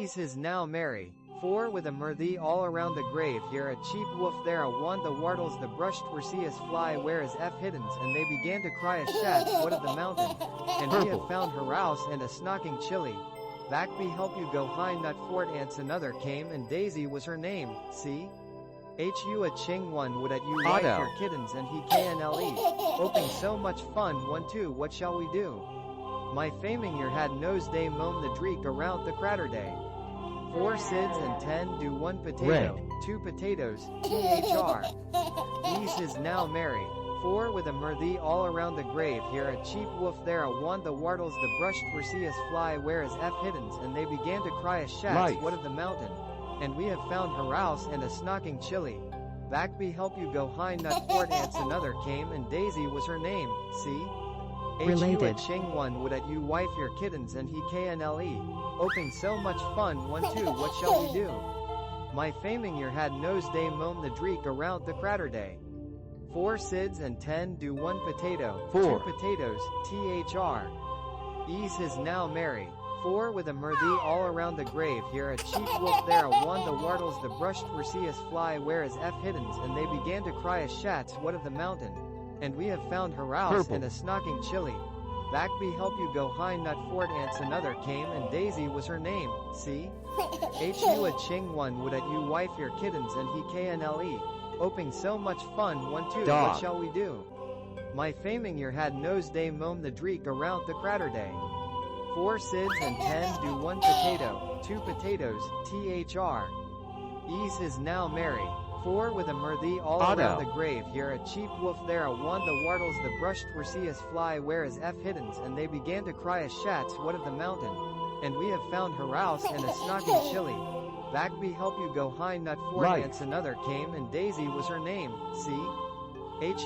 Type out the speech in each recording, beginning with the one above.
Ease his now merry. 4 with a mirthy all around the grave. Here a cheap wolf, there a wand, the wartles, the brushed were see us fly, where is F hiddens, and they began to cry as shats, what of the mountain? And we have found her house and a snocking chili. Back be help you go high nut fort ants another came and Daisy was her name, see? Hu a ching one would at you wife your kittens and he knle. Oping so much fun 1 2 what shall we do? My faming your had nose day moan the dreek around the crater day. 4 sids and 10 do 1 potato, 2 potatoes, thr. Ease his now merry. 4 with a mirthy all around the grave. Here a cheap wolf, there a wand, the wartles, the brushed were see us fly, where is F hiddens, and they began to cry as shats, what of the mountain? And we have found her house and a snocking chili. Back be help you go high nut fort ants another came and Daisy was her name, see? Related. Ching one would at you wife your kittens and he knle. Oping so much fun 1 2 what shall we do? My faming your had nose day moan the dreek around the crater day. 4 sids and 10 do 1 potato, 2 potatoes, thr. Ease his now merry. 4 with a mirthy all around the grave. Here a cheap wolf, there a wand, the wartles, the brushed were see us fly, where is F hiddens, and they began to cry as shats, what of the mountain? And we have found her house and a snocking chili. Back be help you go high nut fort ants another came and Daisy was her name, see? Hu a ching one would at you wife your kittens and he knle. Oping so much fun 1 2 what shall we do? My faming your had nose day moan the dreek around the crater day. 4 sids and 10 do 1 potato, 2 potatoes, thr. Ease his now merry. 4 with a mirthy all around the grave. Here a cheap wolf, there a wand, the wartles, the brushed were see us fly, where is F hiddens, and they began to cry as shats, what of the mountain? And we have found her house and a snocking chili. Back be help you go high nut fort ants another came and Daisy was her name, see?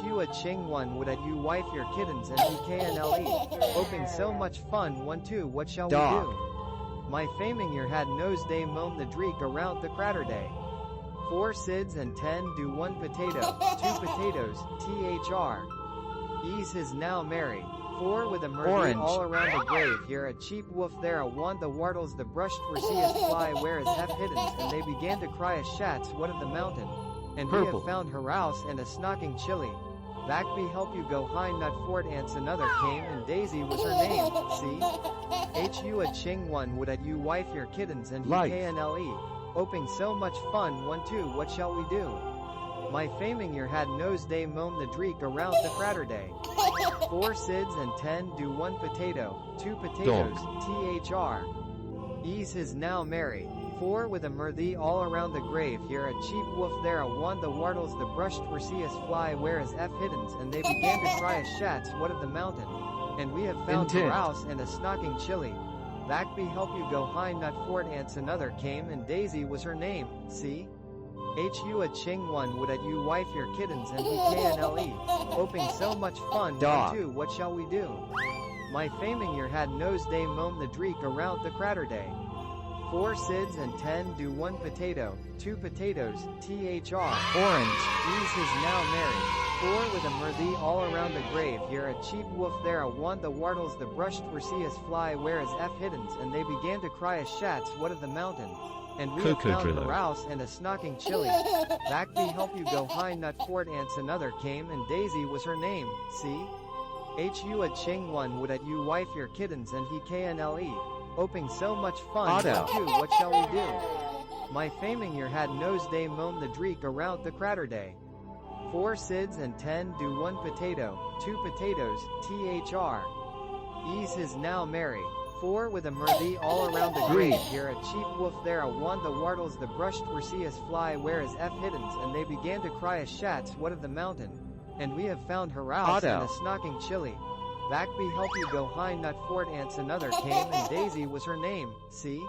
Hu a ching one would at you wife your kittens and he knle. Oping so much fun 1 2 what shall we do? My faming your had nose day moan the dreek around the crater day. 4 sids and 10 do 1 potato, 2 potatoes, thr. Ease his now merry. 4 with a mirthy all around the grave. Here a cheap wolf, there a wand, the wartles, the brushed were see us fly, where is F hiddens, and they began to cry as shats, what of the mountain? And we have found her house and a snocking chili. Back be help you go high nut fort ants another came and Daisy was her name, see? Hu a ching one would at you wife your kittens and he knle. Oping so much fun 1 2 what shall we do? My faming your had nose day moan the dreek around the crater day. 4 sids and 10 do 1 potato, 2 potatoes, thr. Ease his now merry. 4 with a mirthy all around the grave. Here a cheap wolf, there a wand, the wartles, the brushed were see us fly, where is F hiddens, and they began to cry as shats, what of the mountain? And we have found her house and a snocking chili. Back be help you go high nut fort ants another came and Daisy was her name, see? Hu a ching one would at you wife your kittens and he knle. Oping so much fun 1 2 what shall we do? My faming your had nose day moan the dreek around the crater day. 4 sids and 10 do 1 potato, 2 potatoes, thr. Ease his now merry. 4 with a mirthy all around the grave. Here a cheap wolf, there a wand, the wartles, the brushed were see us fly, where is F hiddens, and they began to cry as shats, what of the mountain? And we have found her house and a snocking chili. Back be help you go high nut fort ants another came and Daisy was her name, see? Hu a ching one would at you wife your kittens and he knle. Oping so much fun 1 2 what shall we do? My faming your had nose day moan the dreek around the crater day. 4 sids and 10 do 1 potato, 2 potatoes, thr. Ease his now merry. 4 with a mirthy all around the grave. Here a cheap wolf, there a wand, the wartles, the brushed were see us fly, where is F hiddens, and they began to cry as shats, what of the mountain? And we have found her house and a snocking chili. Back be help you go high nut fort ants another came and Daisy was her name, see?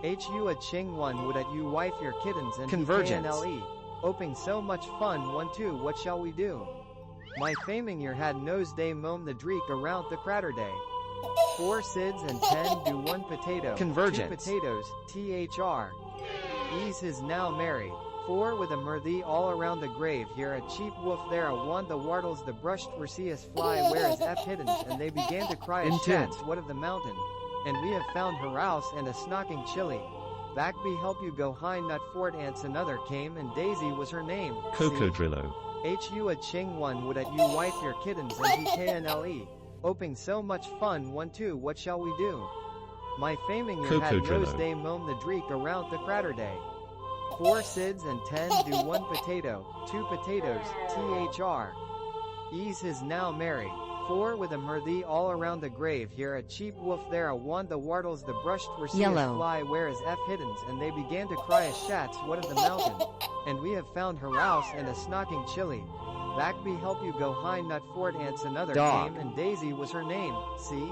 Hu a ching one would at you wife your kittens and he knle. Oping so much fun 1 2 what shall we do? My faming your had nose day moan the dreek around the crater day. 4 sids and 10 do 1 potato, 2 potatoes, thr. Ease his now merry. 4 with a mirthy all around the grave. Here a cheap wolf, there a wand, the wartles, the brushed were see us fly, where is F hiddens, and they began to cry as shats, what of the mountain? And we have found her house and a snocking chili. Back be help you go hind nut fort ants another came and Daisy was her name. Cocodrillo. Hu a ching one would at you wife your kittens and he knle. Oping so much fun 1 2 what shall we do? My faming your had nose day mome the dreek around the crater day. 4 sids and 10 do 1 potato, 2 potatoes, thr. Ease his now merry. 4 with a mirthy all around the grave here a cheap wolf there a one the wartles the brushed were see fly whereas f hiddens and they began to cry as shats what of the mountain, and we have found her house and a snocking chili. Back be help you go hind nut fort ants another came and Daisy was her name, see?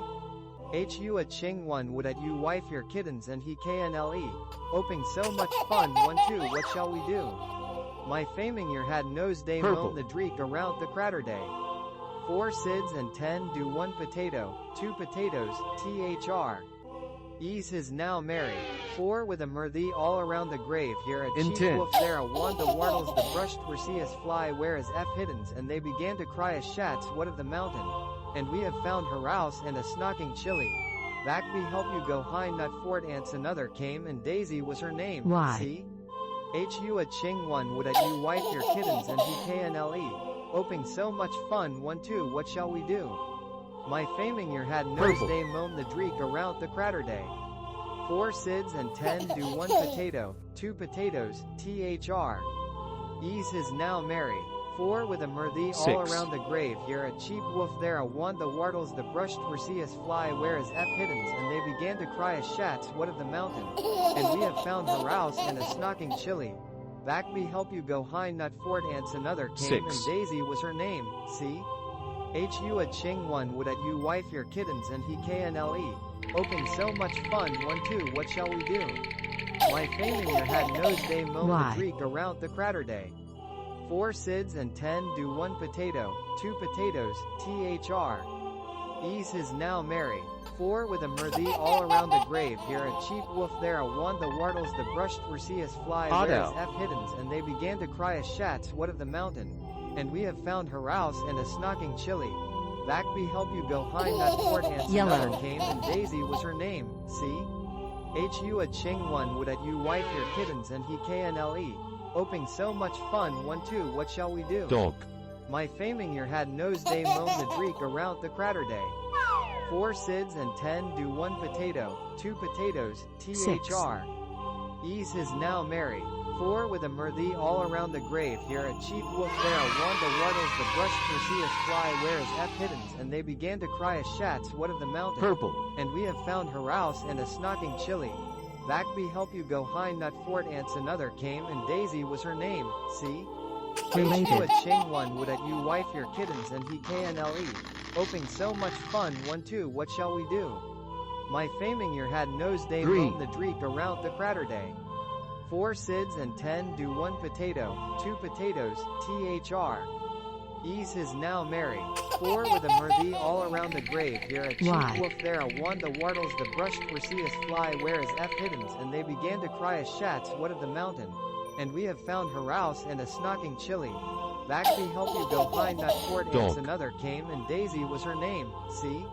Hu a ching one would at you wife your kittens and he knle. Oping so much fun 1 2 what shall we do? My faming your had nose day moan the dreek around the crater day. 4 sids and 10 do 1 potato, 2 potatoes, thr. Ease his now merry. 4 with a mirthy all around the grave here a cheap wolf there a one the wartles the brushed were see us fly whereas f hiddens and they began to cry as shats what of the mountain, and we have found her house and a snocking chili. Back be help you go hind nut fort ants another came and Daisy was her name. Why? See? Hu a ching one would at you wife your kittens and he knle. Oping so much fun 1 2 what shall we do? My faming your had nose day moan the dreek around the crater day. 4 sids and 10 do 1 potato, 2 potatoes, thr. Ease his now merry. 4 with a mirthy all around the grave here a cheap wolf there a one the wartles the brushed were see us fly whereas f hiddens and they began to cry as shats what of the mountain, and we have found her house and a snocking chili. Back be help you go hind nut fort ants another came and Daisy was her name, see? Hu a ching one would at you wife your kittens and he knle. Oping so much fun 1 2 what shall we do? My faming your had nose day moan the dreek around the crater day. 4 sids and 10 do 1 potato, 2 potatoes, thr. Ease his now merry. 4 with a mirthy all around the grave here a cheap wolf there a one the wartles the brushed were see us fly whereas f hiddens and they began to cry as shats what of the mountain, and we have found her house and a snocking chili. Back be help you go hind nut fort ants another came and Daisy was her name, see? Hu a ching one would at you wife your kittens and he knle. Oping so much fun 1 2 what shall we do? Dog. My faming your had nose day moan the dreek around the crater day. 4 sids and 10 do 1 potato, 2 potatoes, thr. Ease his now merry. 4 with a mirthy all around the grave here a cheap wolf there a one the wartles the brushed were see us fly whereas f hiddens and they began to cry as shats what of the mountain, and we have found her house and a snocking chili. Back be help you go hind nut fort ants another came and Daisy was her name, see? Hu a ching one would at you wife your kittens and he knle. Oping so much fun 1 2 what shall we do? My faming your had nose day moan the dreek around the crater day. 4 sids and 10 do 1 potato, 2 potatoes, thr. Ease his now merry. 4 with a mirthy all around the grave here a cheap wolf there a one the wartles the brushed were see us fly whereas f hiddens and they began to cry as shats what of the mountain, and we have found her house and a snocking chili. Back be help you go hind nut fort ants another came and Daisy was her name, see?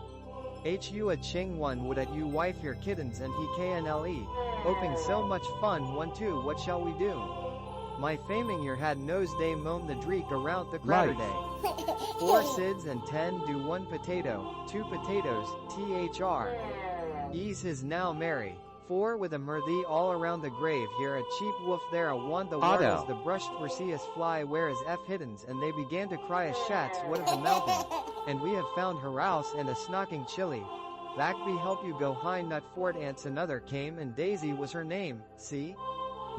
Hu a ching one would at you wife your kittens and he knle. Oping so much fun 1 2 what shall we do? My faming your had nose day moan the dreek around the crater day. 4 sids and 10 do 1 potato, 2 potatoes, thr. Ease his now merry. 4 with a mirthy all around the grave here a cheap wolf there a one the wartles the brushed were see us fly whereas f hiddens and they began to cry as shats what of the mountain, and we have found her house and a snocking chili. Back be help you go hind nut fort ants another came and Daisy was her name, see?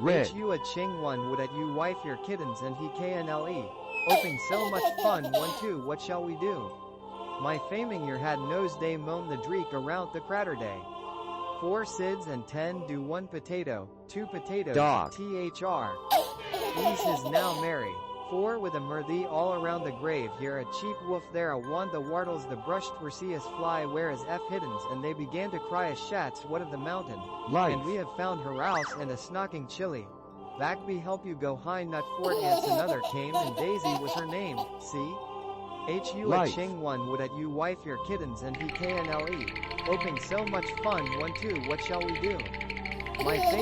Hu a ching one would at you wife your kittens and he knle. Oping so much fun 1 2 what shall we do? My faming your had nose day moan the dreek around the crater day. 4 sids and 10 do 1 potato, 2 potatoes, thr. Ease his now merry. 4 with a mirthy all around the grave here a cheap wolf there a one the wartles the brushed were see us fly whereas f hiddens and they began to cry as shats what of the mountain, and we have found her house and a snocking chili. Back be help you go hind nut fort ants another came and Daisy was her name, see? Hu a ching one would at you wife your kittens and he knle. Oping so much fun 1 2 what shall we do? My faming